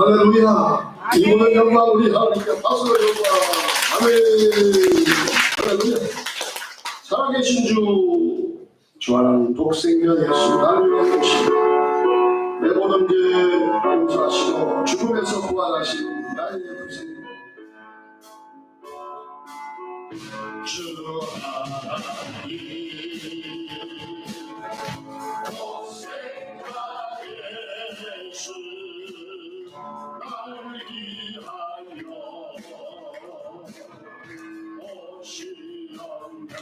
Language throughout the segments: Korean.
할렐루야. 이 모든 영광 우리 하나님께 박수로 영광. 아멘. 할렐루야. 살아계신 주 하나님 독생자 예수 나를 위해 오시고 내 모든 죄 용서하시고 죽음에서 부활하신 나의 구세주 주 하나님 독생자 예수 나를 위하여 오시옵네.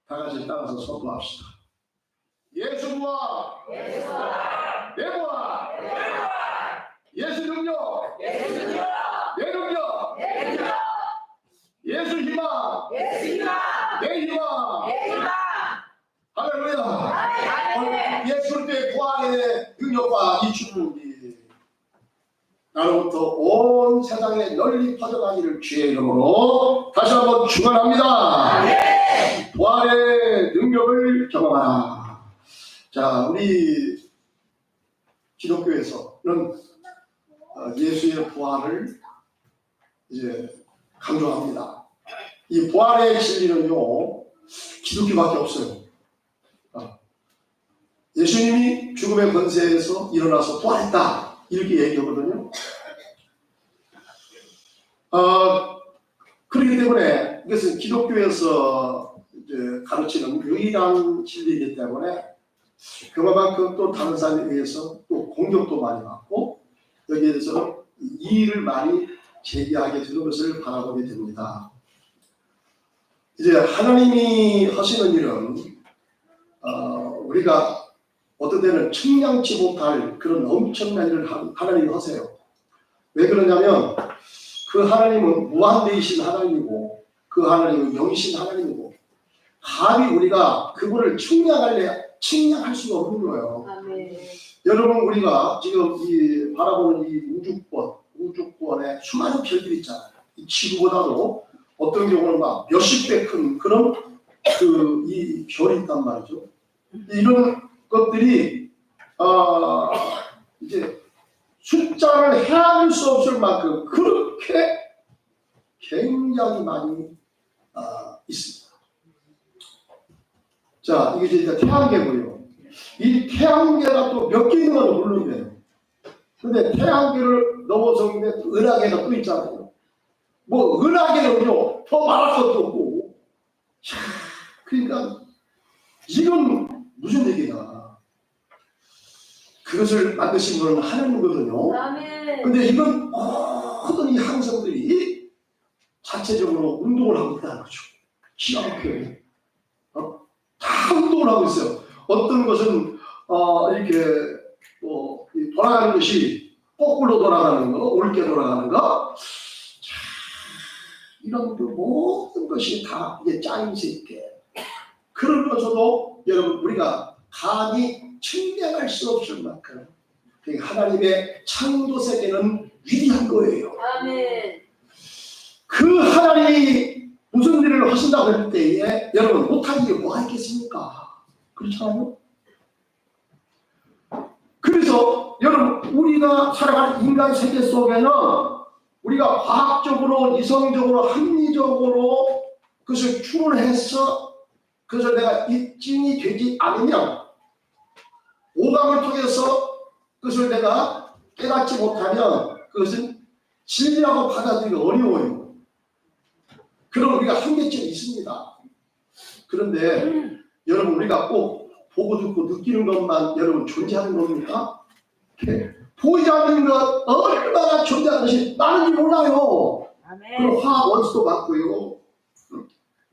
다 같이 따라서 선포합시다. 예수 부활, 내 부활, 예수 능력, 내 능력, 예수 희망, 내 희망. 할렐루야. 예수의 부활의 능력과 이 축복이 나로부터 온 세상에 널리 퍼져가기를 주의 이름으로 다시 한번 축원합니다. 부활의 능력을 경험하라. 자, 우리 기독교에서는 예수의 부활을 이제 강조합니다. 이 부활의 진리는요, 기독교밖에 없어요. 예수님이 죽음의 권세에서 일어나서 부활했다 이렇게 얘기하거든요. 그렇기 때문에 이것은 기독교에서 이제 가르치는 유일한 진리이기 때문에 그만큼 또 다른 사람에 의해서 또 공격도 많이 받고 여기에 대해서 이의를 많이 제기하게 되는 것을 바라보게 됩니다. 이제 하나님이 하시는 일은 우리가 어떤 때는 측량치 못할 그런 엄청난 일을 하나님이 하세요. 왜 그러냐면 그 하나님은 무한대이신 하나님이고 그 하나님은 영이신 하나님이고 감히 우리가 그분을 측량할 수가 없는 거예요. 아멘. 여러분 우리가 지금 이 바라보는 이 우주권에 수많은 별들이 있잖아요. 이 지구보다도 어떤 경우는 막 몇십 배 큰 그런 이 별이 있단 말이죠. 이런 것들이 이제 숫자를 헤아릴 수 없을 만큼 그렇게 굉장히 많이 있습니다. 자, 이게 이제 태양계고요. 이 태양계가 또 몇 개 있는 건 모르는데요. 근데 태양계를 넘어서 은하계가 또 있잖아요. 뭐 은하계는요 더 말할 것도 없고. 자, 그러니까 이건 무슨 얘기냐? 그것을 만드신 분은 하나님이거든요. 아멘. 근데 이건 모든 이 항성들이 자체적으로 운동을 하고 있다는 거죠. 기가 막혀요. 다 운동을 하고 있어요. 어떤 것은 이렇게 돌아가는 것이 거꾸로 돌아가는 거, 옳게 돌아가는 거, 이런 그 모든 것이 다 이게 짜임새 있게. 그러면서도 여러분 우리가 감히 측량할 수 없을 만큼 하나님의 창조 세계는 위대한 거예요. 아멘. 그 하나님이 무슨 일을 하신다고 할 때에 여러분 못한 일이 뭐가 있겠습니까? 그렇잖아요. 그래서 여러분 우리가 살아가는 인간 세계 속에는 우리가 과학적으로 이성적으로 합리적으로 그것을 추론해서 그것을 내가 입증이 되지 않으면 오감을 통해서 그것을 내가 깨닫지 못하면 그것은 진리라고 받아들이기 어려워요. 그럼 우리가 한계점이 있습니다. 그런데 여러분 우리가 꼭 보고 듣고 느끼는 것만 여러분 존재하는 겁니까? 보이지 않는 것 얼마나 존재하는지 나는 몰라요. 그럼 화학 원수도 맞고요.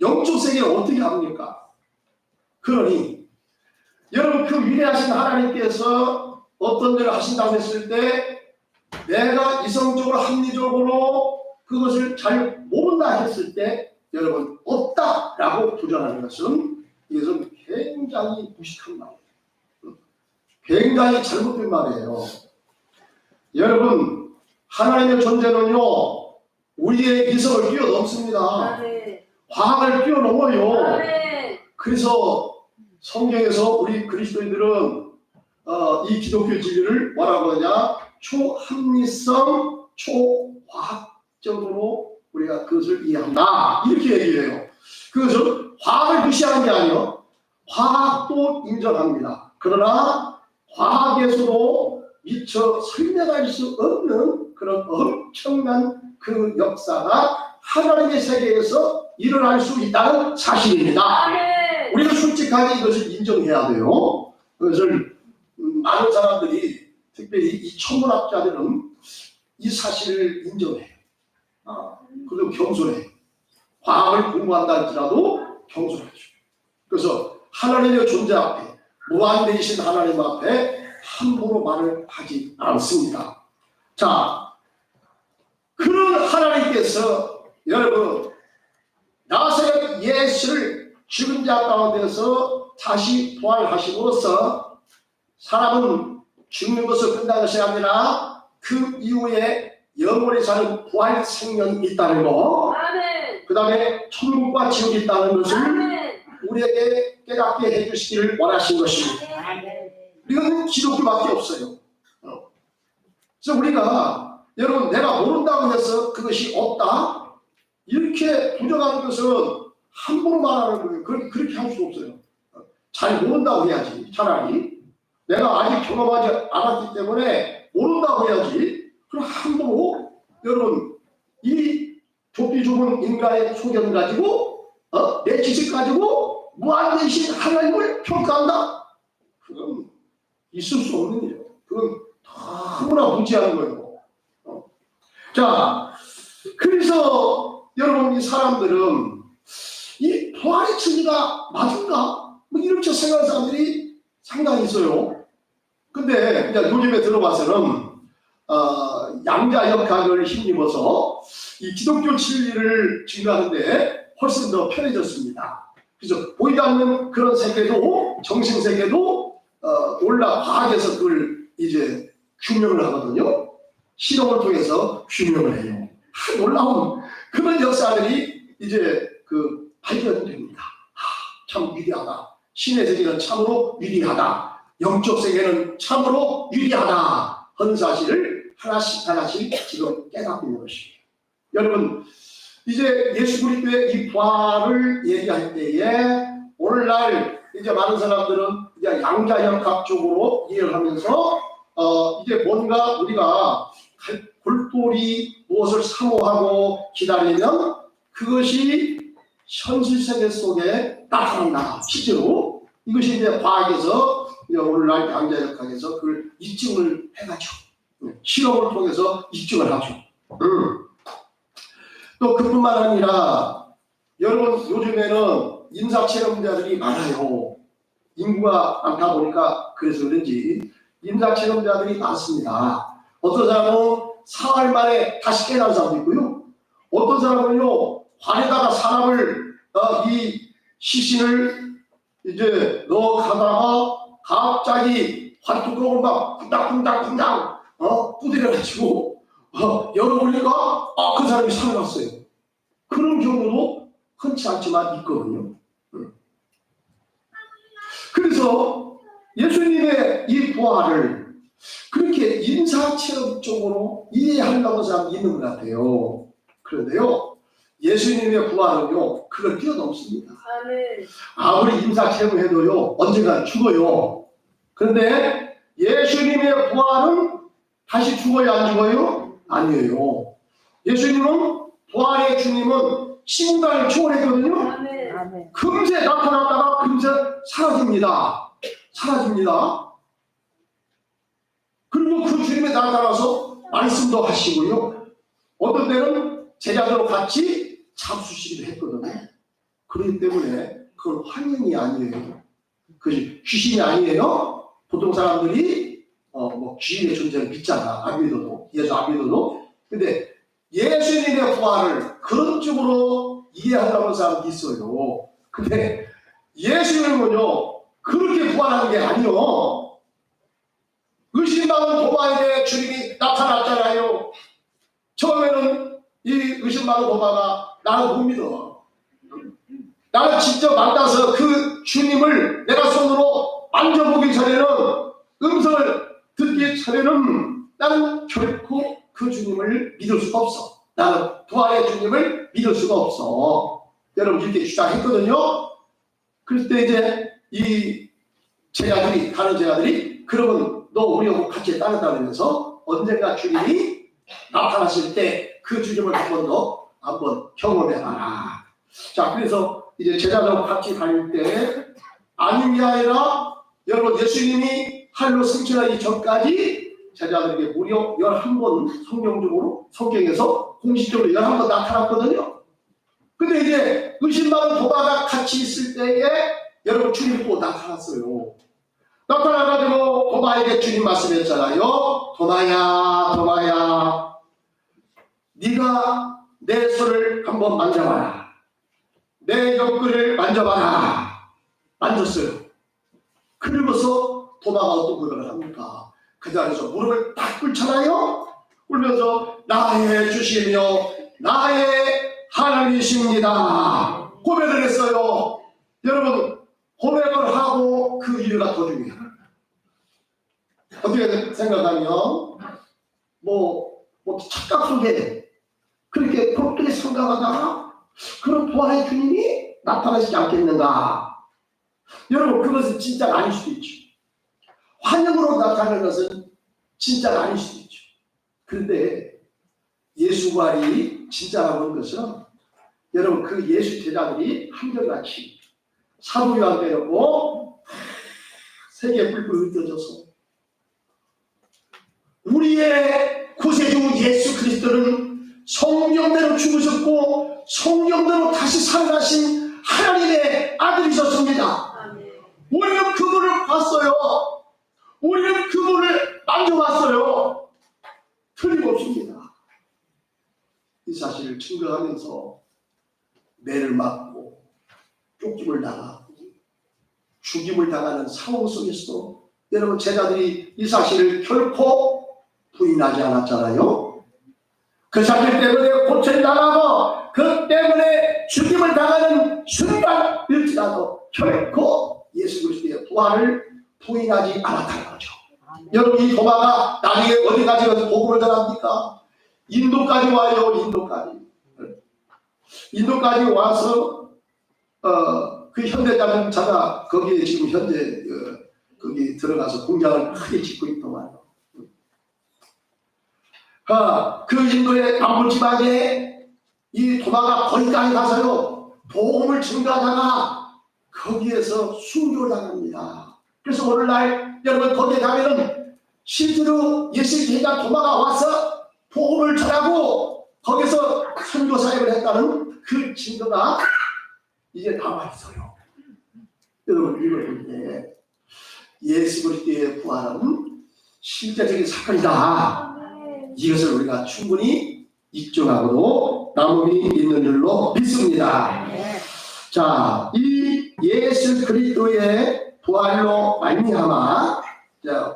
영적 세계를 어떻게 합니까? 그러니 여러분 그 위대하신 하나님께서 어떤 일을 하신다고 했을 때 내가 이성적으로 합리적으로 그것을 잘 모른다 했을 때 여러분 없다라고 부정하는 것은 이것은 굉장히 무식한 말이에요. 굉장히 잘못된 말이에요. 여러분 하나님의 존재는요 우리의 이성을 뛰어넘습니다. 과학을 뛰어넘어요. 그래서 성경에서 우리 그리스도인들은 이 기독교 진리를 뭐라고 하냐? 초합리성, 초과학적으로 우리가 그것을 이해한다. 이렇게 얘기해요. 그것은 과학을 무시하는 게 아니에요. 과학도 인정합니다. 그러나 과학에서도 미처 설명할 수 없는 그런 엄청난 그 역사가 하나님의 세계에서 일어날 수 있다는 사실입니다. 우리가 솔직하게 이것을 인정해야 돼요. 그것을 많은 사람들이 특별히 이 천문학자들은 이 사실을 인정해요. 그리고 겸손해요. 과학을 공부한다 할지라도 겸손하죠. 그래서 하나님의 존재 앞에 무한대이신 하나님 앞에 함부로 말을 하지 않습니다. 자, 그런 하나님께서 여러분 나사렛 예수를 죽은 자 가운데서 다시 부활하심으로써 사람은 죽는 것을 끝난 것이 아니라 그 이후에 영원히 사는 부활 생명이 있다는 거, 그 다음에 천국과 지옥이 있다는 것을 우리에게 깨닫게 해주시기를 원하신 것입니다. 이건 기독교밖에 없어요. 그래서 우리가 여러분 내가 모른다고 해서 그것이 없다 이렇게 부정하는 것은 함부로 말하는 거예요. 그렇게 할 수 없어요. 잘 모른다고 해야지 차라리. 내가 아직 경험하지 않았기 때문에 모른다고 해야지. 그럼 함부로 여러분 이 좁디 좁은 인간의 소견 가지고 내 지식 가지고 무한대신 하나님을 평가한다? 그건 있을 수 없는 일이에요. 그건 너무나 무지한 거예요. 자, 그래서 여러분 이 사람들은 이 부활의 진리가 맞은가? 뭐 이렇게 생각하는 사람들이 상당히 있어요. 근데 요즘에 들어봐서는 양자역학을 힘입어서 이 기독교 진리를 증거하는데 훨씬 더 편해졌습니다. 그래서 보이지 않는 그런 세계도 정신 세계도 과학에서 그걸 이제 규명을 하거든요. 실험을 통해서 규명을 해요. 놀라운 그런 역사들이 이제 발견됩니다. 참 위대하다. 신의 세계는 참으로 위대하다. 영적 세계는 참으로 위대하다. 하는 사실을 하나씩 지금 깨닫고 있는 것입니다. 여러분, 이제 예수 그리스도의 이 부활을 얘기할 때에 오늘날 이제 많은 사람들은 이제 양자역학 쪽으로 이해를 하면서 이제 뭔가 우리가 골똘히 무엇을 사모하고 기다리면 그것이 현실 세계 속에 나타난다. 실제로 이것이 이제 과학에서 오늘날 양자역학에서 그걸 입증을 해가지고 실험을 통해서 입증을 하죠. 또 그뿐만 아니라 여러분 요즘에는 인사체험자들이 많아요. 인구가 많다 보니까 그래서 그런지 인사체험자들이 많습니다. 어떤 사람은 사흘 만에 다시 깨달은 사람도 있고요. 어떤 사람은요 관에다가 사람을 이 시신을 이제 넣어가다가 갑자기 관 뚜껑을 막 쿵닥쿵닥쿵닥 두드려가지고 열어보니까 그 사람이 살아났어요. 그런 경우도 흔치 않지만 있거든요. 그래서 예수님의 이 부활을 그렇게 인사체험적으로 이해하려고 하는 사람이 있는 것 같아요. 그런데요 예수님의 부활은요 그걸 뛰어넘습니다. 아무리 인사체험을 해도요 언젠가 죽어요. 그런데 예수님의 부활은 다시 죽어야 안 죽어요? 아니에요. 예수님은 부활의 주님은 시공간을 초월했거든요. 금세 나타났다가 금세 사라집니다. 그리고 그 주님이 나타나서 말씀도 하시고요. 어떤 때는 제자들과 같이 잡수시기도 했거든요. 그렇기 때문에 그건 환영이 아니에요. 그것이 귀신이 아니에요. 보통 사람들이 뭐 귀신의 존재를 믿잖아. 안 믿어도. 예수 안 믿어도. 근데 예수님의 부활을 그런 쪽으로 이해하려고 하는 사람이 있어요. 근데 예수님은요 그렇게 부활하는 게 아니요. 의심 많은 도마에게 주님이 나타났잖아요. 처음에는 이 의심 많은 도마가 나는 못 믿어. 나는 직접 만나서 그 주님을 내가 손으로 만져보기 전에는 음성을 듣기 전에는 나는 결코 그 주님을 믿을 수가 없어. 나는 부활의 주님을 믿을 수가 없어. 여러분 이렇게 주장했거든요. 그럴 때 이제 이 제자들이 다른 제자들이 그러면 너 우리하고 같이 따라다니면서 언젠가 주님이 나타나실 때 그 주님을 한번 경험해봐라. 자, 그래서 이제 제자들하고 같이 다닐 때 아닌 게 아니라 여러분 예수님이 하늘로 승천하기 전까지 제자들에게 무려 11번 성경에서 공식적으로 11번 나타났거든요. 근데 이제 의심 많은 도마가 같이 있을 때에 여러분 주님이 또 나타났어요. 나타나가지고 도마에게 주님 말씀했잖아요. 도마야 네가 내 손을 한번 만져봐라. 내 옆구리를 만져봐라. 만졌어요. 그러고서 도마가 어떤 고백을 합니까? 그 자리에서 무릎을 딱 꿇잖아요. 꿇면서 나의 주시며 나의 하나님이십니다. 고백을 했어요. 여러분 고백을 하고 그 이유가 더 중요해요. 어떻게 생각하면 뭐 착각 속에 그렇게 그렇게 생각하다가 그런 부활의 주님이 나타나시지 않겠는가? 여러분 그것은 진짜가 아닐 수도 있죠. 환영으로 나타나는 것은 진짜가 아닐 수도 있죠. 그런데 예수 부활이 진짜라고 하는 것은 여러분 그 예수 제자들이 한결같이 사도 요한 빼놓고 세계에 뿔뿔 흩어져서 우리의 구세주 예수 그리스도는 성령대로 죽으셨고 성령대로 다시 살아가신 하나님의 아들이셨습니다. 우리는 그분을 봤어요. 우리는 그분을 만져봤어요. 틀림없습니다. 이 사실을 증거하면서 매를 맞고 쫓김을 당하고 죽임을 당하는 상황 속에서도 여러분 제자들이 이 사실을 결코 부인하지 않았잖아요. 그 사실 때문에 고초를 당하고 그 때문에 죽임을 당하는 순간일지라도 결코 예수 그리스도의 부활을 부인하지 않았다는 거죠. 여러분 이 도마가 나중에 어디까지 가서 복음을 전합니까? 인도까지 와요. 인도까지 와서 그 현대자동차가 거기에 지금 현재 거기 들어가서 공장을 크게 짓고 있더만. 그 인도의 남부지방에 이 도마가 거기까지 가서요 복음을 증거하다가 거기에서 순교당합니다. 그래서 오늘날 여러분 거기에 가면은 실제로 예수님과 도마가 와서 복음을 전하고 거기서 선교 사역을 했다는 그 증거가 이제 남아있어요. 여러분 이걸 볼 때 예수 그리스도의 부활은 실제적인 사건이다. 이것을 우리가 충분히 입증하고도 남음이 있는 줄로 믿습니다. 자, 이 예수 그리스도의 부활로 말미암아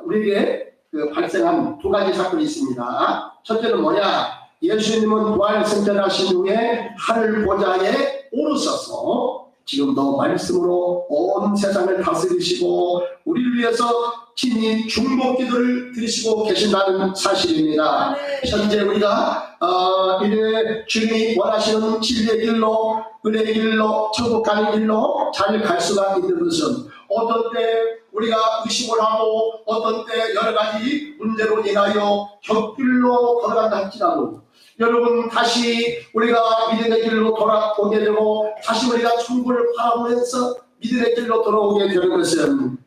우리에게 발생한 두 가지 사건이 있습니다. 첫째는 뭐냐? 예수님은 부활 승천하신 후에 하늘 보좌에 오르셔서 지금도 말씀으로 온 세상을 다스리시고 우리를 위해서 친히 중보기도를 드리시고 계신다는 사실입니다. 현재 우리가 이제 주님이 원하시는 진리의 길로 은혜의 길로 천국 가는 길로 잘 갈 수가 있는 것은 어떤 때 우리가 의심을 하고 어떤 때 여러 가지 문제로 인하여 곁길로 걸어간다 할지라도 여러분 다시 우리가 믿음의 길로 돌아오게 되고 다시 우리가 천국을 바라보면서 믿음의 길로 돌아오게 되는 것은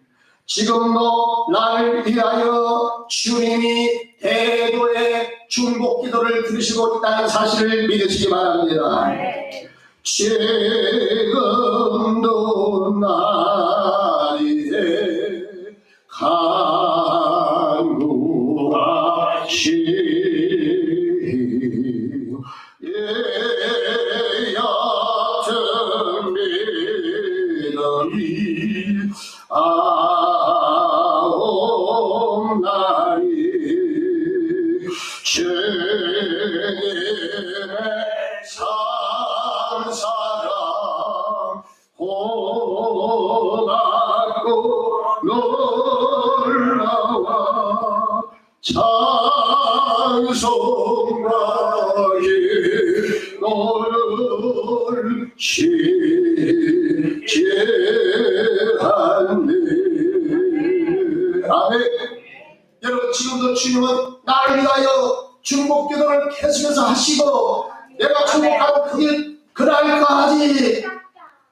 지금도 나를 위하여 주님이 대도의 중보기도를 들으시고 있다는 사실을 믿으시기 바랍니다. 지금도 나를 간구하시 얕은 믿음이 아옵나니 주님의 산사랑 고맙고 놀라워 찬송과 기도를 쉽지 않네. 아멘. 여러분 지금도 주님은 나를 위하여 중보기도를 계속해서 하시고 내가 중보하는 그날까지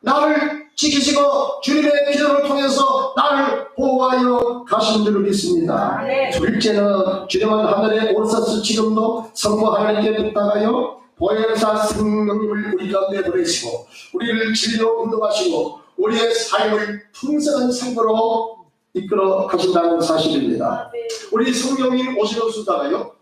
나를 지키시고 주님의 기도를 통해서 나를 보호하여 가신 줄을 믿습니다. 둘째는 주님은 하늘에 오르셔서 지금도 성부 하나님께 붙다가요 보혜사 성령님을 우리 가운데 보내시고 우리를 진리로 인도하시고 우리의 삶을 풍성한 삶으로 이끌어 가신다는 사실입니다. 우리 성령님 오시는 수다가요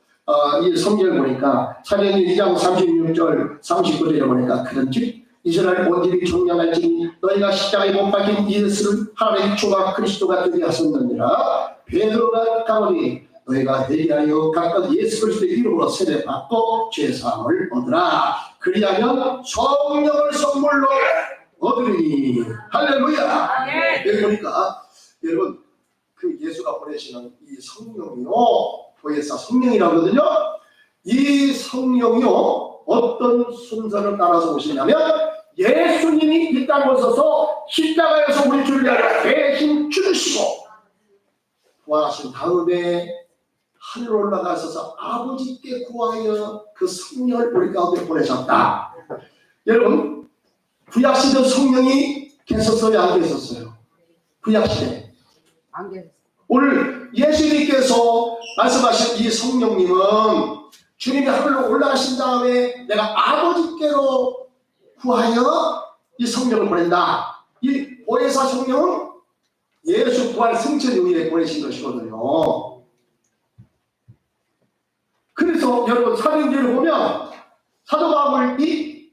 이 성경을 보니까 사도행전 2장 36절 39절에 보니까 그런즉 이스라엘 온전히 종량할지니 너희가 십자가에 못 박힌 예수를 하나님의 주와 그리스도가 되게 하셨느니라. 베드로가 가오니 너희가 회개하여 각각 예수 그리스도의 이름으로 세례받고 죄사함을 얻으라. 그리하면 성령을 선물로 얻으리니. 할렐루야. 여기 보니까 여러분 그 예수가 보내시는 이 성령이요 보혜사 성령이라거든요. 이 성령이요 어떤 순서를 따라서 오시냐면 예수님이 이 땅에 오셔서 십자가에서 우리 주를 위하여 대신 죽으시고 부활하신 다음에 하늘 올라가셔서 아버지께 구하여 그 성령을 우리 가운데 보내셨다. 여러분, 구약시대 성령이 계셨어요, 안 계셨어요? 구약시대. 안 계셨어요. 오늘 예수님께서 말씀하신 이 성령님은 주님이 하늘로 올라가신 다음에 내가 아버지께로 구하여 이 성령을 보낸다. 이 보혜사 성령은 예수 부활 승천 이후에 보내신 것이거든요. 그래서 여러분 사도행전을 보면 사도 바울이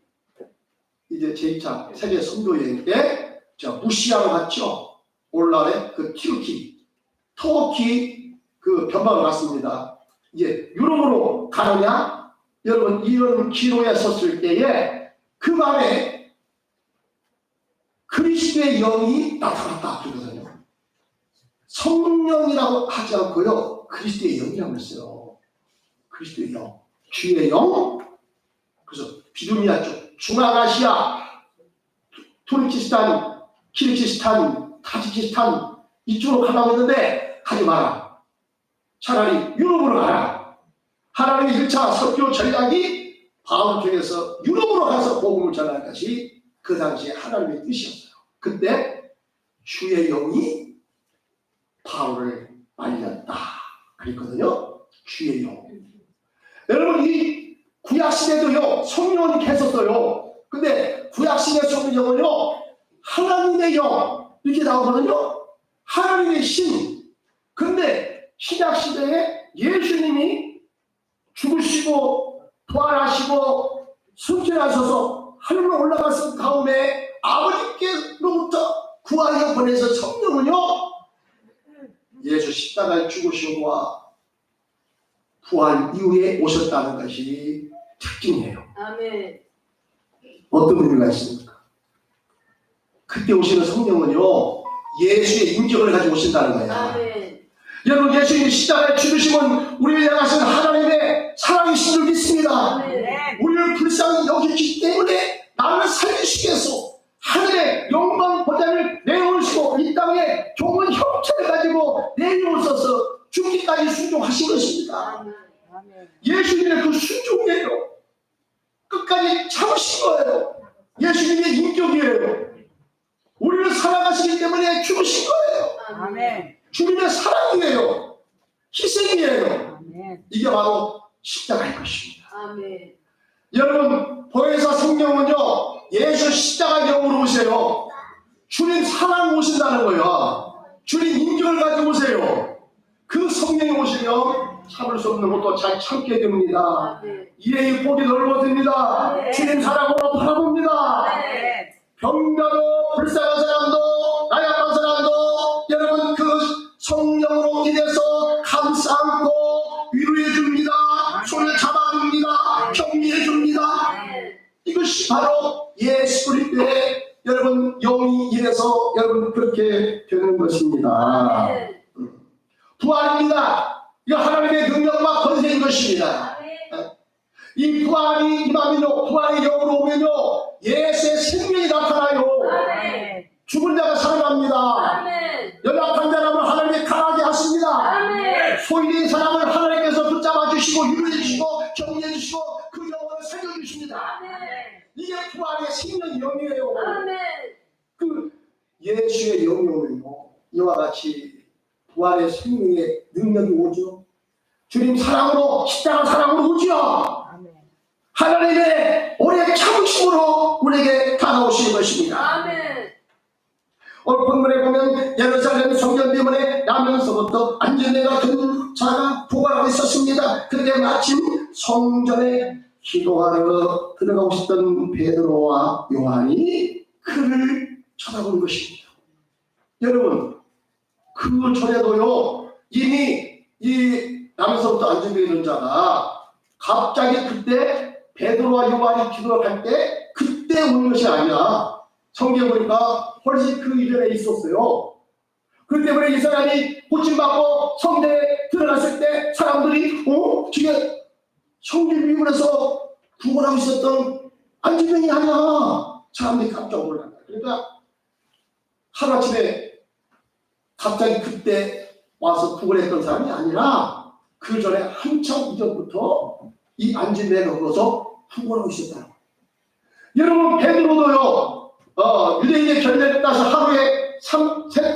이제 제2차 세계 선교 여행 때 무시하러 갔죠. 올라에 그 터키 그 변방을 갔습니다. 이제 유럽으로 가느냐? 여러분 이런 기로에 섰을 때에 그 밤에 그리스도의 영이 나타났다 그러거든요. 성령이라고 하지 않고요. 그리스도의 영이라고 했어요. 그리스도의 영. 주의 영. 그래서 비두니아 쪽, 중앙아시아, 투르키스탄, 키르기스탄, 타지키스탄 이쪽으로 가려고 했는데 가지 마라. 차라리 유럽으로 가라. 하나님의 1차 선교 전략이 바울을 통해서 유럽으로 가서 복음을 전할 것이 그 당시에 하나님의 뜻이었어요. 그때 주의 영이 바울을 말렸다 그랬거든요. 주의 영. 여러분 이 구약시대도요 성령이 계셨어요. 근데 구약시대 성령은요 하나님의 영 이렇게 나오거든요. 하나님의 신. 근데 신약시대에 예수님이 죽으시고 부활하시고 승천하셔서 하늘로 올라가신 다음에 아버지께로부터 구하여 보내서 성령은요 예수 십자가에 죽으시고와 부활 이후에 오셨다는 것이 특징이에요. 아멘. 어떤 의미가 있습니까? 그때 오시는 성령은요 예수의 인격을 가지고 오신다는 거예요. 아멘. 여러분 예수님이 십자가에 죽으시면 우리를 향하신 하나님의 사랑이신 줄 믿습니다. 아멘. 우리를 불쌍히 여기기 때문에 나를 살리시기 위해서 하늘의 영광 보좌를 내어오시고 이 땅에 좋은 형체를 가지고 내려오셔서 죽기까지 순종하신 것입니다. 아멘. 예수님의 그 순종이에요. 끝까지 참으신 거예요. 예수님의 인격이에요. 우리를 사랑하시기 때문에 죽으신 거예요. 아멘. 주님의 사랑이에요. 희생이에요. 아멘. 이게 바로 십자가의 것입니다. 아멘. 여러분 보혜사 성령은요 예수 십자가 영으로 오세요. 주님 사랑 오신다는 거예요. 주님 인격을 가지고 오세요. 그 성령이 오시면 참을 수 없는 것도 잘 참게 됩니다. 아멘. 이에 복이 넓어집니다. 네. 주님 사랑으로 바라봅니다. 아멘. 병자도 불쌍한 사람도 나약한 사람도 여러분 그 성령으로 인해서 감싸 안고 위로해 줍니다. 손을 잡아줍니다. 격리해 줍니다. 이것이 바로 예수 그리스도의 여러분 영이 이래서 여러분 그렇게 되는 것입니다. 아멘. 부활입니다. 이거 하나님의 능력과 권세인 것입니다. 이 부활이 임하면요 부활의 영으로 오면요 예수의 생명이 나타나요. 아멘. 죽은 자가 살아납니다. 아멘. 연약한 사람을 하나님이 강하게 하십니다. 아멘. 소인인 사람을 하나님께서 붙잡아 주시고 유로해 주시고 격리해 주시고 그 영혼을 살려 주십니다. 아멘. 이게 부활의 생명 영이에요. 아멘. 그 예수의 영이 오면요 이와 같이 부활의 생명의 능력이 오죠. 주님 사랑으로 십자가 사랑으로 오죠. 아멘. 하나님의 오래 참으심으로 우리에게 다가오시는 것입니다. 아멘. 오늘 본문에 보면 예루살렘 성전대문에 나면서부터 안전대 같은 자가 부활하고 있었습니다. 그때 마침 성전에 기도하러 들어가고 싶던 베드로와 요한이 그를 쳐다본 것입니다. 여러분 그 전에도요 이미 이 나면서부터 안전대에 있는 자가 갑자기 그때 베드로와 요한이 기도를 할 때 그때 오는 것이 아니라 성경에 보니까 훨씬 그 이전에 있었어요. 그렇기 때문에 이 사람이 고침받고 성전에 들어갔을 때 사람들이 지금 성전 미문에서 구걸하고 있었던 안진병이 아니야. 사람들이 깜짝 놀랐다. 그러니까 하루아침에 갑자기 그때 와서 구걸했던 사람이 아니라 그 전에 한참 이전부터 이 안진뱅이가 거기서 구걸하고 있었다. 여러분 베드로도요 유대인의 결례를 따서 하루에 3차례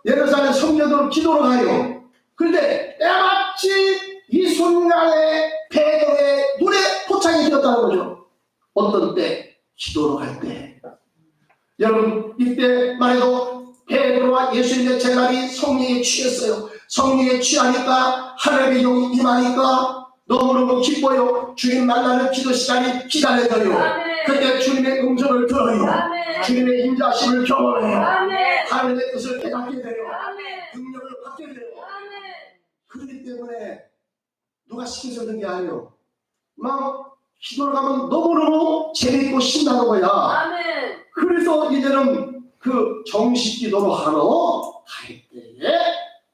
예루살렘 성전으로 기도를 가요. 그런데 때마치 이 순간에 베드로의 눈에 포착이 되었다는 거죠. 어떤 때? 기도로 갈 때. 여러분 이때만 해도 베드로와 예수님의 제자들이 성령에 취했어요. 성령에 취하니까 하나님의 영이 임하니까 너무너무 기뻐요. 주님 만나는 기도 시간이 기다려져요. 그때 주님의 음성을 들어요. 주님의 인자심을 경험해요. 하나님의 뜻을 깨닫게 돼요. 능력을 받게 돼요. 그렇기 때문에 누가 시켜서 그런 게 아니에요. 막 기도를 가면 너무너무 재밌고 신나는 거야. 그래서 이제는 그 정식 기도로 하러 갈 때에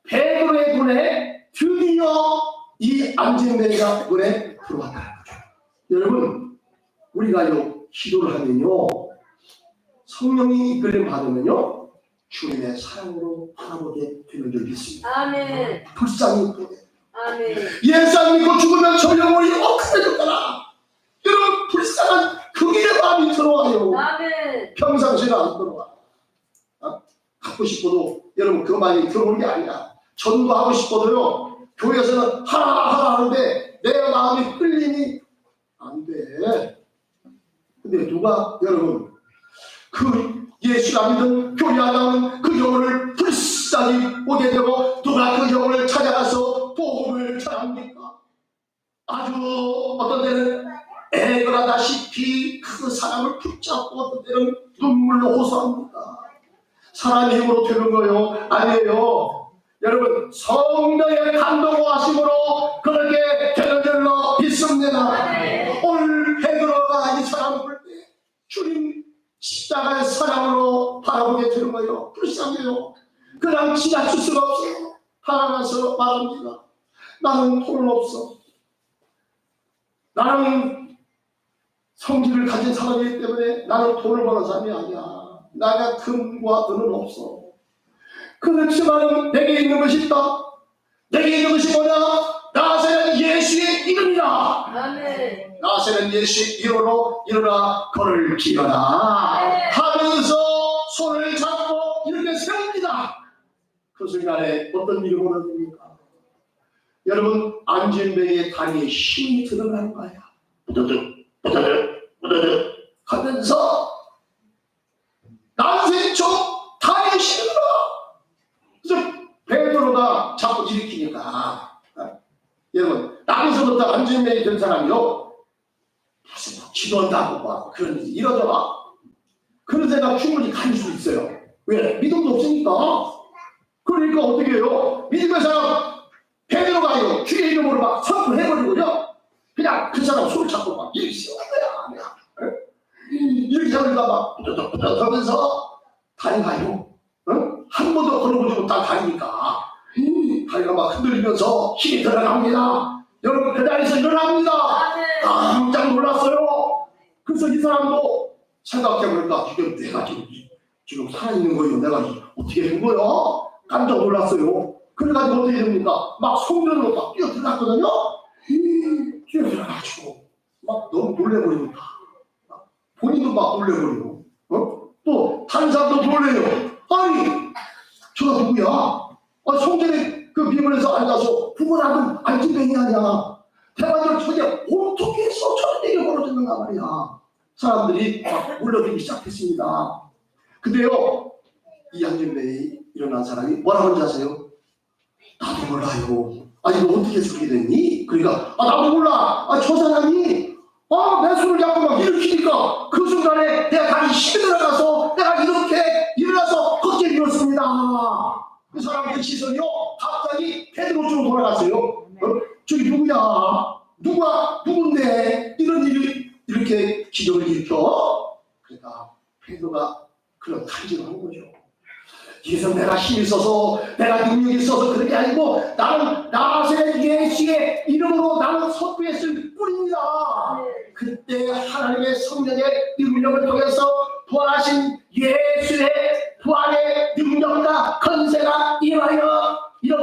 베드로의 눈에 드디어 이 안진뱅이가 눈에 들어왔다는 거죠. 여러분 우리가요 기도를 하면요 성령이 이끌림 받으면요 주님의 사랑으로 바라보게 되는 줄 믿습니다. 불쌍히 보게. 예수 안 믿고 죽으면 저 영혼이 억울해졌더라. 여러분 불쌍한 그의 마음이 들어와요. 평상시에는 안 들어와. 갖고 싶어도 여러분 그 말이 들어오는 게 아니야. 전도하고 싶어도요 교회에서는 하라 하는데 내 마음이 끌림이 안 돼. 근데 누가 여러분 그 예수가 믿은 교회 안나오는 그 영혼을 불쌍히 오게 되고 누가 그 영혼을 찾아가서 복음을 전합니까? 아주 어떤 때는 애걸하다시피 그 사람을 붙잡고 어떤 때는 눈물로 호소합니다. 사람의 힘으로 되는 거요? 아니에요. 여러분 성령의 감동과 하심으로 그렇게 되는 줄로 믿습니다. 오늘 베드로가 이 사람을 볼 때 주님 십자가의 사랑으로 바라보게 되는 거예요. 불쌍해요. 그냥 지나칠 수가 없어요. 하나가서 말합니다. 나는 돈 없어. 나는 성질을 가진 사람이기 때문에 나는 돈을 버는 사람이 아니야. 나가 금과 은은 없어. 그렇지만 내게 있는 것이 있다. 내게 있는 것이 뭐냐? 나세는 예수의 이름이다. 나세는 예수의 이름으로 일어나 걸을 기어라 하면서 손을 잡고 이렇게 세웁니다. 그 순간에 어떤 일이 벌어집니까? 여러분 안진뱅이의 다리에 힘이 들어가는 거야. 부드득 하면서 난생초 다리에 힘이 들어. 그래서 베드로가 자꾸 일으키니까 여러분 나면서부터 안진뱅이 된 사람이요 무슨 기도한다고 막 그런 일이 이러더라. 그런 생각 충분히 가질 수 있어요. 왜? 믿음도 없으니까. 그러니까 어떻게 해요? 믿음의 사람 베드로가요 주의 이름으로 막 선포해버리고요 그냥 그 사람 손을 잡고 막 이렇게 세우는 거야. 이렇게 하니까 막 부드덕부드덕 하면서 다리가요 한 번도 걸어보지 못한 다리니까 다리가 막 흔들리면서 힘이 들어갑니다. 여러분 그 자리에서 일어납니다. 깜짝 놀랐어요. 그래서 이 사람도 생각해보니까 지금 내가 지금 살아있는 거예요. 내가 어떻게 된 거야? 깜짝 놀랐어요. 그래가지고 어떻게 됩니까? 막 성전으로 막 뛰어 들어갔거든요. 뛰어 들어가가지고 막 너무 놀래버리니까 본인도 막 놀래버리고 또 다른 사람도 놀래요. 아니 저가 누구야? 성전에 그 비문에서 앉아서 구걸하던 안진뱅이 아니야. 대화를 저게 어떻게 해서 저런 얘기가 벌어졌는가 말이야. 사람들이 막 몰려들기 시작했습니다. 근데요 이 안진뱅이 일어난 사람이 뭐라고 하는지 아세요? 나도 몰라요. 아니 너 어떻게 그렇게 됐니? 그러니까 나도 몰라. 저 사람이 내 손을 잡고 막 일으키니까 그 순간에 내가 다리 힘이 들어가서 내가 이렇게 일어나서 걷게 되었습니다. 그 사람의 시선이요 갑자기 베드로 쪽으로 돌아갔어요. 저기 누구야? 누군데 이런 일이 이렇게 기적을 일으켜? 그러니까 베드로가 그런 간증을 한 거죠. 그래서 내가 힘이 있어서 내가 능력이 있어서 그런 게 아니고 나는 나사렛 예수의 이름으로 나는 선포했을 뿐입니다. 그때 하나님의 성령의 능력을 통해서 부활하신 예수의 부활의 능력과 권세가 임하여 이렇게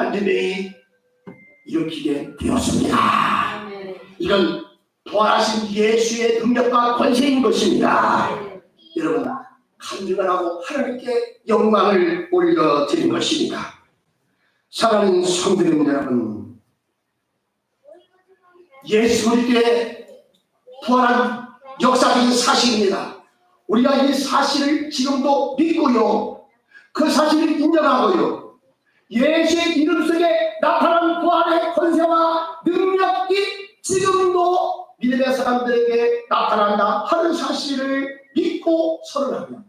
하나님이 일으키게 되었습니다. 아멘. 이건 부활하신 예수의 능력과 권세인 것입니다. 여러분, 간증하고 하나님께 영광을 올려드린 것입니다. 사랑하는 성도님 여러분, 예수 그리스도의 부활한 역사적인 사실입니다. 우리가 이 사실을 지금도 믿고요, 그 사실을 인정하고요, 예수의 이름 속에 나타난 부활의 권세와 능력이 지금도 믿음의 사람들에게 나타난다 하는 사실을 믿고 선언하며,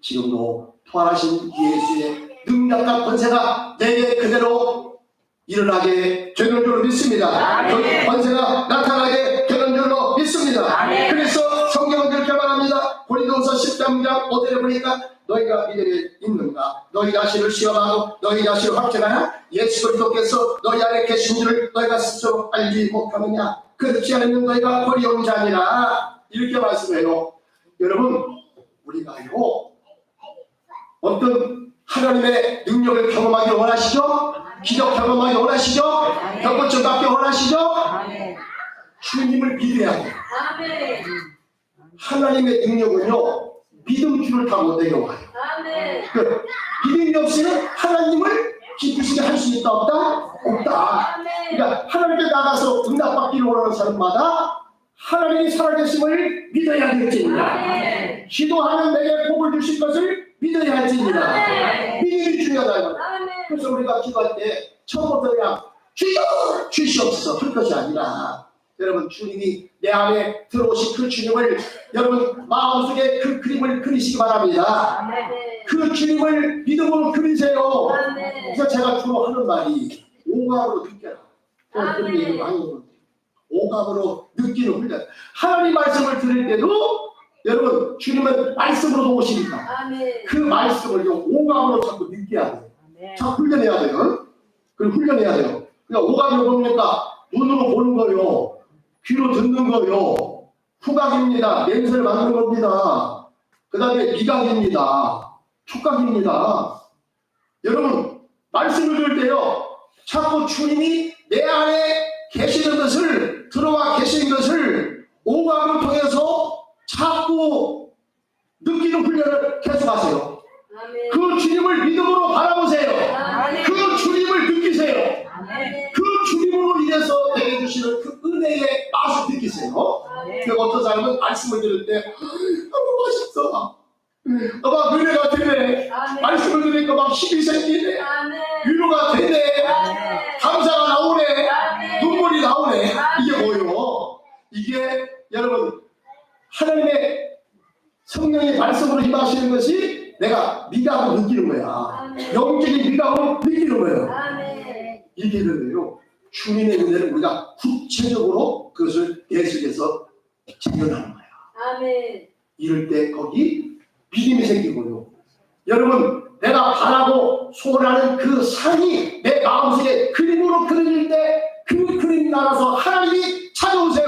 지금도 부활하신 예수의 능력과 권세가 내게 그대로 일어나게 되는 줄로 믿습니다. 그 권세가 나타나게 되는 줄로 믿습니다. 그래서 성경은 그렇게 말합니다. 고린도후서 13장 5절에 보니까 너희가 믿음에 있는가? 너희 자신을 시험하고 너희 자신을 확증하냐? 예수 그리스도께서 너희 안에 계신 줄을 너희가 스스로 알지 못하느냐? 그렇지 않으면 너희가 어려운 자니라. 이렇게 말씀해요. 여러분, 우리가요 어떤 하나님의 능력을 경험하기 원하시죠? 기적 경험하기 원하시죠? 벽고점 받기 원하시죠? 주님을 믿어야 돼요. 아멘. 하나님의 능력은요 믿음줄을 타고 내려와요. 아멘. 그 믿음이 없이는 하나님을 기쁘시게 할 수 있다 없다? 없다. 그러니까 하나님께 나가서 응답받기를 원하는 사람마다 하나님이 살아계심을 믿어야 할지니라. 기도하면 내게 복을 주실 것을 믿어야 할지니라. 믿음이 중요하다. 그래서 우리가 기도할 때 처음부터 그냥 주여 주시옵소서 할 것이 아니라, 여러분, 주님이 내 안에 들어오신 그 주님을 여러분 마음속에 그 그림을 그리시기 바랍니다. 그 주님을 믿음으로 그리세요. 그래서 제가 주로 하는 말이 오감으로 느껴라. 그런 얘기를 많이 하는데, 오감으로 느끼는 훈련. 하나님 말씀을 들을 때도 여러분 주님은 말씀으로 오시니까 그 말씀을 오감으로 자꾸 느껴야 돼요. 자꾸 훈련해야 돼요. 그리고 훈련해야 돼요. 그러니까 오감이 뭡니까? 눈으로 보는 거요, 귀로 듣는 거요, 후각입니다. 냄새를 맡는 겁니다. 그 다음에 미각입니다. 촉각입니다. 여러분, 말씀을 들을 때요 자꾸 주님이 내 안에 계시는 것을, 들어와 계시는 것을 오감을 통해서 자꾸 느끼는 훈련을 계속하세요. 그 주님을 믿음으로 바라보세요. 그 주님을 느끼세요. 그 주님으로 인해서 내게 주시는 그 은혜의 맛을 느끼세요. 어떤 사람은 말씀을 들을 때 너무 맛있어, 막 은혜가 되네, 말씀을 들으니까 막 힘이 생기네, 위로가 되네, 감사가 나오네, 눈물이 나오네. 이게 뭐예요? 이게 여러분 하나님의 성령의 말씀으로 임하시는 것이 내가 미각으로 느끼는 거야. 영적인 미각으로 느끼는 거예요. 이게 그래요. 주님의 은혜를 우리가 구체적으로 그것을 계속해서 재현하는 거야. 이럴 때 거기 믿음이 생기고요. 여러분, 내가 바라고 소원하는 그 산이 내 마음속에 그림으로 그려질 때 그 그림 따라서 하나님이 찾아오세요.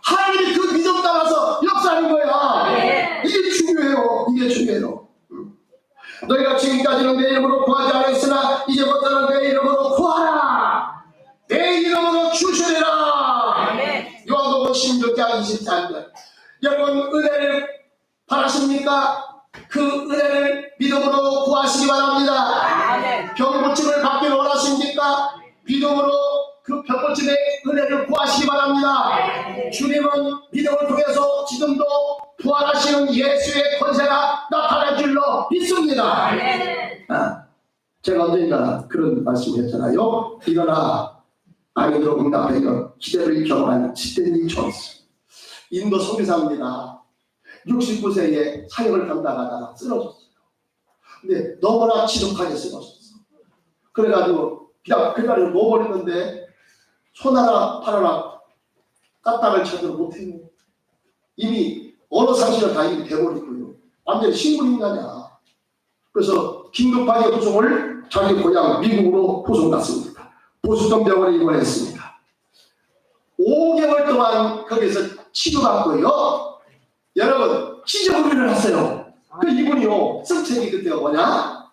하나님이 그 믿음 따라서 역사하는 거야. 이게 중요해요. 이게 중요해요. 너희가 지금까지는 내 이름으로 구하지 않았으나 이제부터는 내 이름으로 구하라. 내 이름으로 주시리라. 요한복음 16장 23절. 여러분, 은혜를 바라십니까? 그 은혜를 믿음으로 구하시기 바랍니다. 병고침을 받기 원하십니까? 믿음으로 그 병고침의 은혜를 구하시기 바랍니다. 주님은 믿음을 통해서 지금도 부활하시는 예수의 권세가 나타날 줄로 믿습니다. 제가 언젠가 그런 말씀했잖아요. 일어나 아이들로 응답하여 시대를 경험한 스탠리 존스, 인도 선교사입니다. 69세에 사역을 감당하다가 쓰러졌어요. 근데 너무나 지독하게 쓰러졌어. 그래가지고 그냥 그 자리를 놓아버렸는데 손 하나 팔 하나 까딱을 제대로 못해요. 이미 어느 상실을 다 이미 돼버리고요. 완전히 식물인간이야. 그래서 긴급하게 후송을 자기 고향 미국으로 후송 갔습니다. 보수동 병원에 입원했습니다. 5개월 동안 거기서 치료받고요. 여러분, 기적을 일어났어요. 그 이분이요, 성책이 그때가 뭐냐?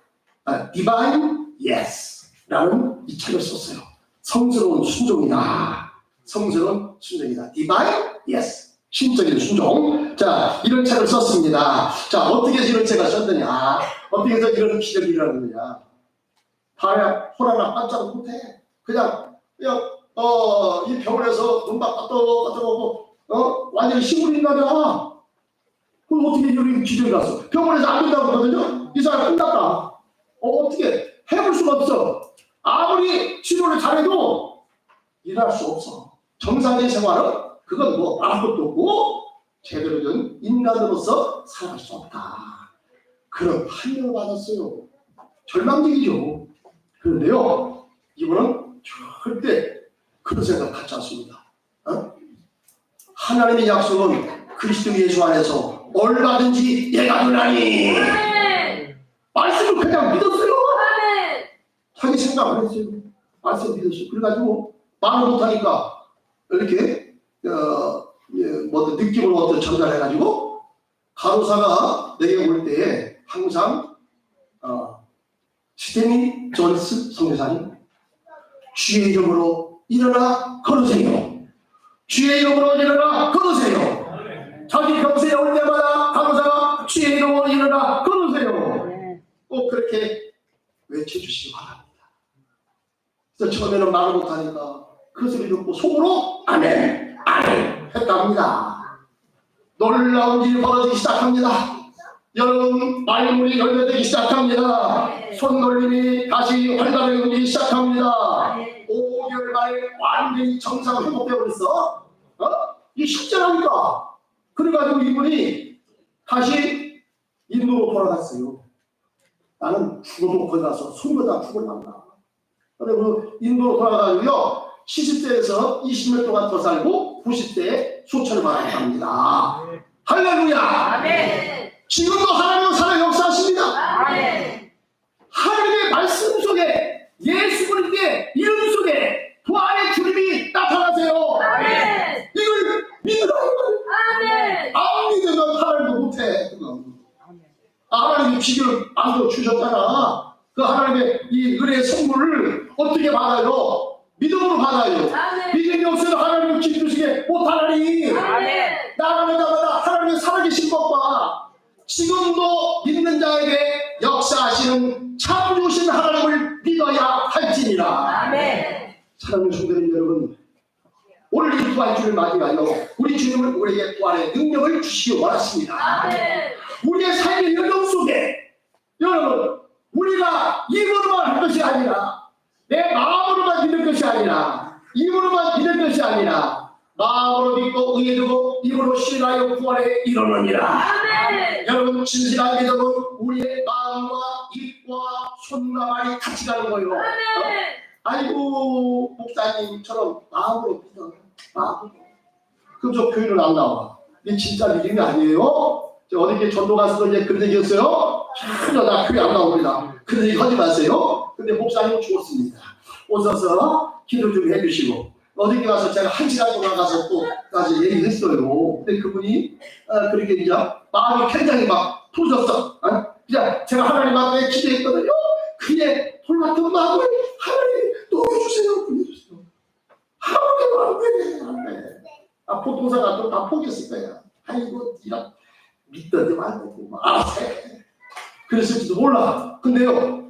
Divine Yes. 라는 이 책을 썼어요. 성스러운 순종이다. 성스러운 순종이다. Divine? Yes. 신적인 순종. 자, 이런 책을 썼습니다. 자, 어떻게 해서 이런 책을 썼느냐? 어떻게 해서 이런 기적이 일어났느냐? 다야 호라나 반짝 못해. 그냥 이 병원에서 눈막 까떡까떡하고 완전히 시골인 거냐? 그럼 어떻게 이런 기적이 났어? 병원에서 안 된다고 그러거든요. 이 사람 끝났다. 어떻게 해볼 수가 없어. 아무리 치료를 잘해도 일할 수 없어. 정상적인 생활은 그건 뭐 말할 것도 없고 제대로 된 인간으로서 살아갈 수 없다. 그런 판명을 받았어요. 절망적이죠. 그런데요, 이분은 절대 그런 생각 갖지 않습니다. 하나님의 약속은 그리스도 예수 안에서 얼마든지 얘가 되나니. 말씀을 그냥 믿었어요. 자기 생각 안 했어요. 말씀 믿었어요. 그래가지고 말을 못하니까 이렇게 뭐 느낌을 어떤 전달해가지고 간호사가 내게 올 때에 항상 스테니 존스 선교사님, 주의 이름으로 일어나 걸으세요. 주의 이름으로 일어나 걸으세요. 자기 병세에 올 때마다 간호사가 주의 이름으로 일어나 걸으세요. 꼭 그렇게 외쳐주시기 바랍니다. 그래서 처음에는 말을 못하니까 그 소리 듣고 속으로 아멘, 아멘 했답니다. 놀라운 일이 벌어지기 시작합니다. 여러분, 말문이 열려되기 시작합니다. 손놀림이 다시 활발해지기 시작합니다. 5개월 만에 완전히 정상 회복되어 버렸어. 이게 실제라니까. 그래가지고 이분이 다시 인도로 돌아갔어요. 나는 죽어도 거기 가서 숨보다 죽을란다. 그리고 인도로 돌아가고요. 70세에서 20년 동안 더 살고 90세에 소천을 받았답니다. 할렐루야. 아멘. 지금도 하나님은 살아 역사하십니다. 아멘. 하나님의 말씀 속에 예수 그리스도의 이름 속에 부활의 주님이 나타나세요. 아멘. 이걸 믿으라. 아멘. 안 믿으면 하나님도 못해. 하나님이 비결을 만들어 주셨잖아. 그 하나님의 이 은혜의 선물을 어떻게 받아요? 믿음으로 받아요. 아멘. 믿음이 없어도 하나님을 기쁘시게 못하나니. 아멘. 나가는 자마다 하나님의 살아계신 것과 지금도 믿는 자에게 역사하시는 참 좋으신 하나님을 믿어야 할지니라. 아멘. 사랑하는 성도님 여러분, 오늘 이 부활주를 맞이하여 우리 주님은 우리에게 부활의 능력을 주시기 원하십니다. 아멘. 우리의 삶의 여정 속에 여러분, 우리가 입으로만 할 것이 아니라 내 마음으로만 믿는 것이 아니라 입으로만 믿는 것이 아니라 마음으로 믿고 의에 두고 입으로 신하여 부활에 이르느니라. 아멘. 여러분, 진실한 믿음은 우리의 마음과 입과 손과 말이 같이 가는 거예요. 아멘. 아이고, 목사님처럼 마음으로 믿어. 마음으로. 그럼 저 교회는 안 나와. 이게 진짜 믿음이 아니에요. 어디 전도 가서도 이제 그런 얘기했어요. 전혀 다 교회 안 나옵니다. 그런 얘기 하지 마세요. 근데 목사님은 죽었습니다. 오셔서 기도 좀 해주시고 어디 가서 제가 1시간 동안 가서 또 다시 얘기했어요. 근데 그분이 그렇게 이제 마음이 굉장히 막 터졌어. 그냥 제가 하나님 앞에 기도했거든요. 그의 돌같은 마음을 하나님 녹여주세요. 녹여주세요. 하나님 안 돼. 보통사가 또 다 포기했을 거야. 아이고, 이런 믿던데 말고 알아서 해. 그랬을지도 몰라. 근데요,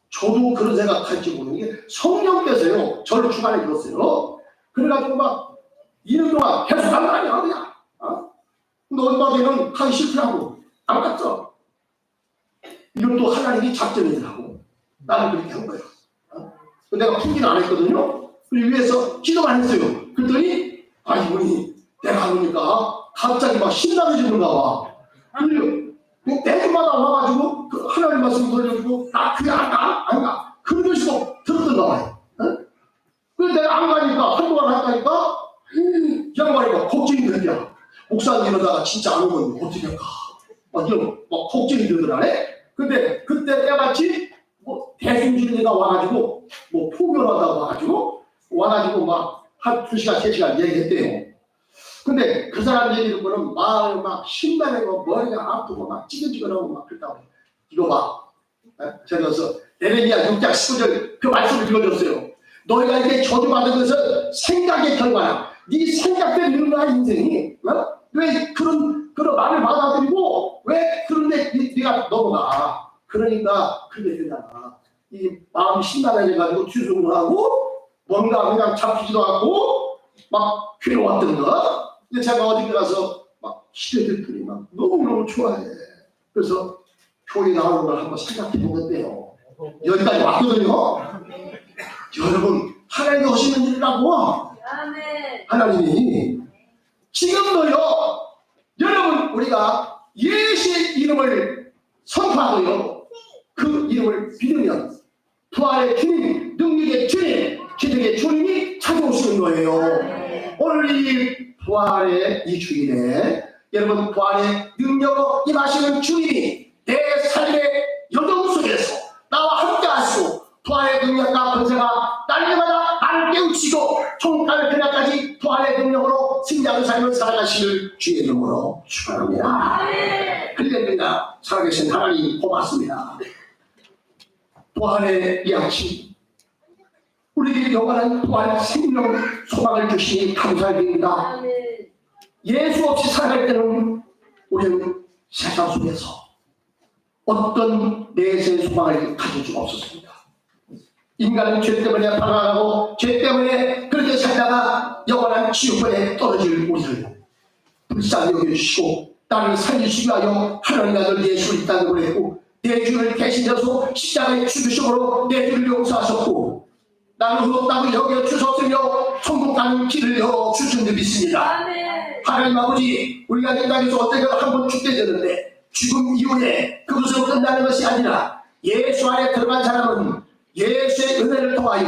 저도 그런 생각할지 모르는 게 성령께서요 저를 주관해 줬어요. 그래가지고 막 2년 동안 계속 간 거 아니야 그냥. 근데 얼마전에는 하기 싫더라고. 안 갔어. 이건 또 하나님이 작전이더라고. 나는 그렇게 한 거예요. 내가 풀기는 안 했거든요. 그리고 위에서 기도만 했어요. 그랬더니 이분이 내가 하니까 갑자기 막 신나해지는가 봐. 그리고 때마다 와가지고 그 하나님 말씀 돌려주고 나 그게 안 가. 그런 식으로 들었던가 봐요. 그래서 내가 안 가니까 한동안 안 가니까 양반이가 걱정이 되냐. 목사님 이러다가 진짜 안 오면 어떻게 할까. 막 이런 막 걱정이 되더라네. 근데 그때 때마치 뭐 대중주의가 와가지고 뭐 포교하다고 와가지고 막 한 2시간 3시간 얘기했대요. 근데 그 사람 얘기 듣고는 마음이 막 신나고 머리가 아프고 막 찌글찌글하고 막 그랬다고. 이거 봐. 제가 그래서 에레미야 6장 19절 그 말씀을 읽어줬어요. 너희가 이게 저주받은 것은 생각의 결과야. 네 생각대로 이런 거야 인생이. 왜 그런 말을 받아들이고 왜 그런데 네가 넘어가. 그러니까 그게 되잖아. 이 마음이 심란해져가지고 뒤숭을 하고 뭔가 그냥 잡히지도 않고 막 괴로웠던 거. 근데 제가 어디 가서 막 시대들끼리 막 너무너무 좋아해. 그래서 교회 나오는 걸 한번 생각해 보겠대요. 여기까지 왔거든요. 여러분 하나님이 하시는 일이라고. 아멘. 하나님이 지금도요. 여러분 우리가 예수의 이름을 선포하고요. 그 이름을 믿으면 부활의 주님, 능력의 주님, 기적의 주님이 찾아오시는 거예요. 오늘 이 부활의 이 주일에 여러분 부활의 능력으로 임하시는 주님이 내 삶의 여정 속에서 나와 함께 하시고 부활의 능력과 권세가 날마다 나를 깨우치고 총칼 그날까지 부활의 능력으로 승리하는 삶을 살아가시는 주의 이름으로 축원합니다. 할렐루야. 살아계신 하나님 고맙습니다. 부활의 이야기 우리에게 영원한 부활 생명 소망을 주시니 감사드립니다. 아멘. 예수 없이 살아갈 때는 우리는 세상 속에서 어떤 내세의 소망을 가질 수가 없었습니다. 인간은 죄 때문에 방황하고 죄 때문에 그렇게 살다가 영원한 지옥에 떨어질 우리를 불쌍히 여겨주시고 나를 살리시기 위하여 하나님 아들 예수를 이 땅에 보냈고 내 죄를 대신해서 십자가에 죽으심으로 내 죄를 용서하셨고 나는 의롭다고 여겨주셨으며 천국 가는 길을 열어주신 줄 믿습니다. 아멘. 하나님 아버지 우리가 이 땅에서 어떻게든 한번 죽게 되는데 죽음 이후에 그것으로 끝나는 것이 아니라 예수 안에 들어간 사람은 예수의 은혜를 통하여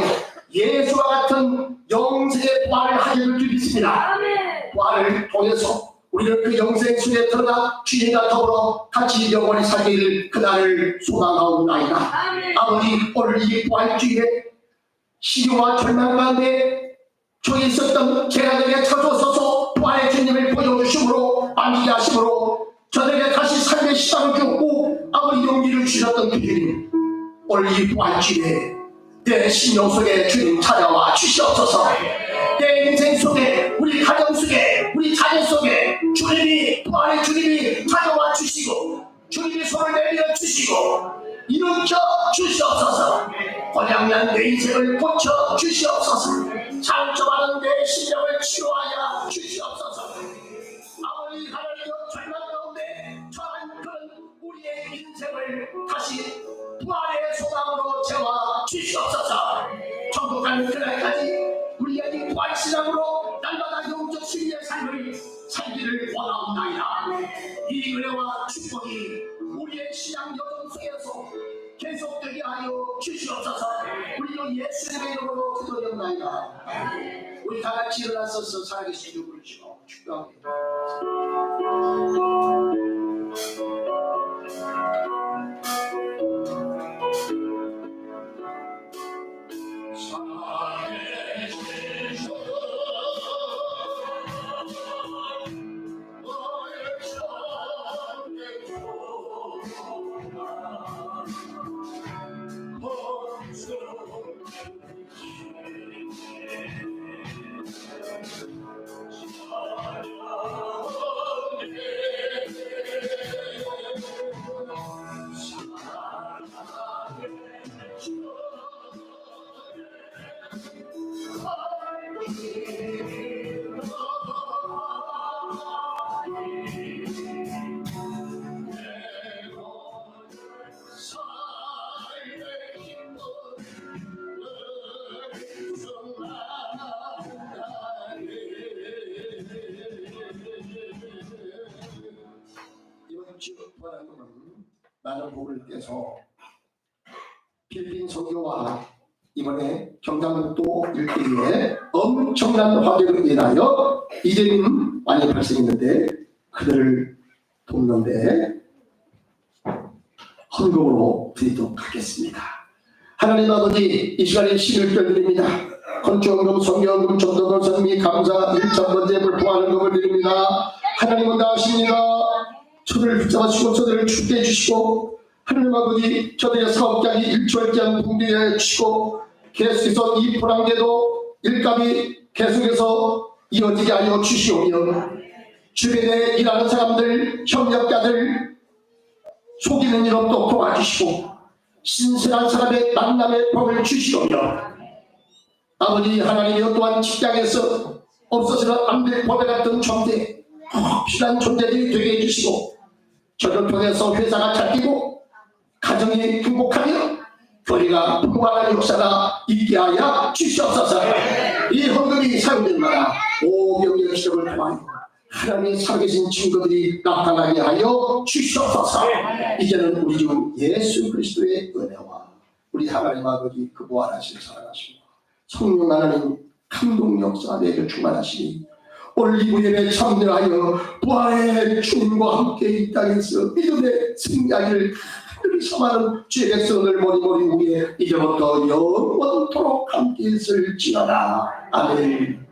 예수와 같은 영생의 부활을 하게 될 줄 믿습니다. 아멘. 부활을 통해서 우리는 그 영생 속에 들어가 주님과 더불어 같이 영원히 살기를 그날을 소망하옵나이다. 아멘. 아버지 오늘 이 부활주일에 시기와 절망 가운데 저기 있었던 제자들에게 찾아서서 부활의 주님을 보여주심으로 만지게 하심으로 저들에게 다시 삶의 시간을 주었고 아버지 용기를 주셨던 그 주님 오늘 이 부활주일에 내 심령 속에 주님 찾아와 주시옵소서. 내 인생 속에 우리 가정 속에 우리 자녀 속에 주님이 부활의 주님이 찾아와 주시고 주님이 손을 내밀어 주시고 일으켜 주시옵소서. 고장난 내 인생을 고쳐 주시옵소서. 상처받은 내 심령을 치유하여 주시옵소서. 아버지 하나님의 절망 가운데 처한 그런 우리의 인생을 다시 부활의 소망으로 채워 주시옵소서. 천국 가는 그날까지 우리가 이 부활신앙으로 날마다 영적 승리의 삶을 살기를 원하옵나이다. 이 은혜와 축복이 우리의 신앙 여정 속에서 계속되게 하여 주시옵소서. 우리도 예수님의 이름으로 기도하옵나이다. 우리 다같이 일어나서서 살아계신 주를 주시고 축복합니다. 이번 주 부활하고는 많은 복을 떼서 필리핀 선교와 이번에 경상북도 일대에 엄청난 화재로 인하여 이재민 많이 발생했는데 그들을 돕는데 헌금으로 드리도록 하겠습니다. 하나님 아버지 이 시간에 신을 드립니다. 건축헌금, 성경헌금, 전도헌금, 성미, 감사, 1,000번째 부활헌금을 드립니다. 하나님은 다 하십니다. 저들을 붙잡아 주시고 저들을 죽게 해주시고 하나님 아버지, 저들의 사업장이 일주일간 붕괴해 주시고 계속해서 이 불황제도 일감이 계속해서 이어지게 하여 주시오며, 주변에 일하는 사람들, 협력자들 속이는 일 없도록 도와주시고 신실한 사람의 만남의 복을 주시오며, 아버지 하나님이여, 또한 직장에서 없어서는 안 될 법에 같은 존재, 필요한 존재들이 되게 해주시고, 저를 통해서 회사가 잘 뛰고 가정이 행복하며 교회가 풍성한 역사가 있게 하여 주시옵소서. 이 헌금이 사용된마다 오병의 기적을 통하여 하나님의 살아계신 친구들이 나타나게 하여 주시옵소서. 이제는 우리 주 예수 그리스도의 은혜와 우리 하나님 아버지 그 무한하신 사랑하시고 성령 하나님 감동 역사 내게 충만하시니 오늘 이 예배 참여하여 부활의 주님과 함께 이 땅에서 믿음의 승리하기를 삼하는 주의 백성들 머리 위에 이제부터 영원토록 함께 있을지어다. 아멘.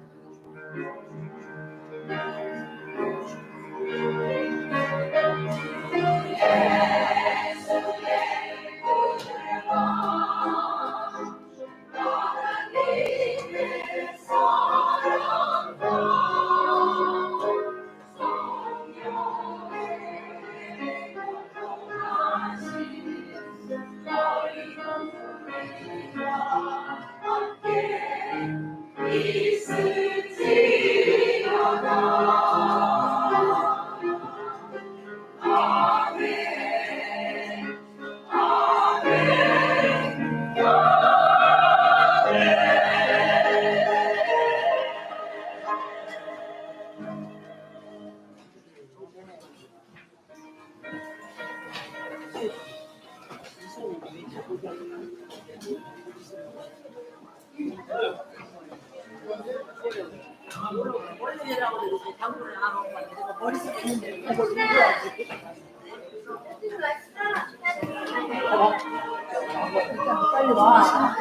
빨리 와.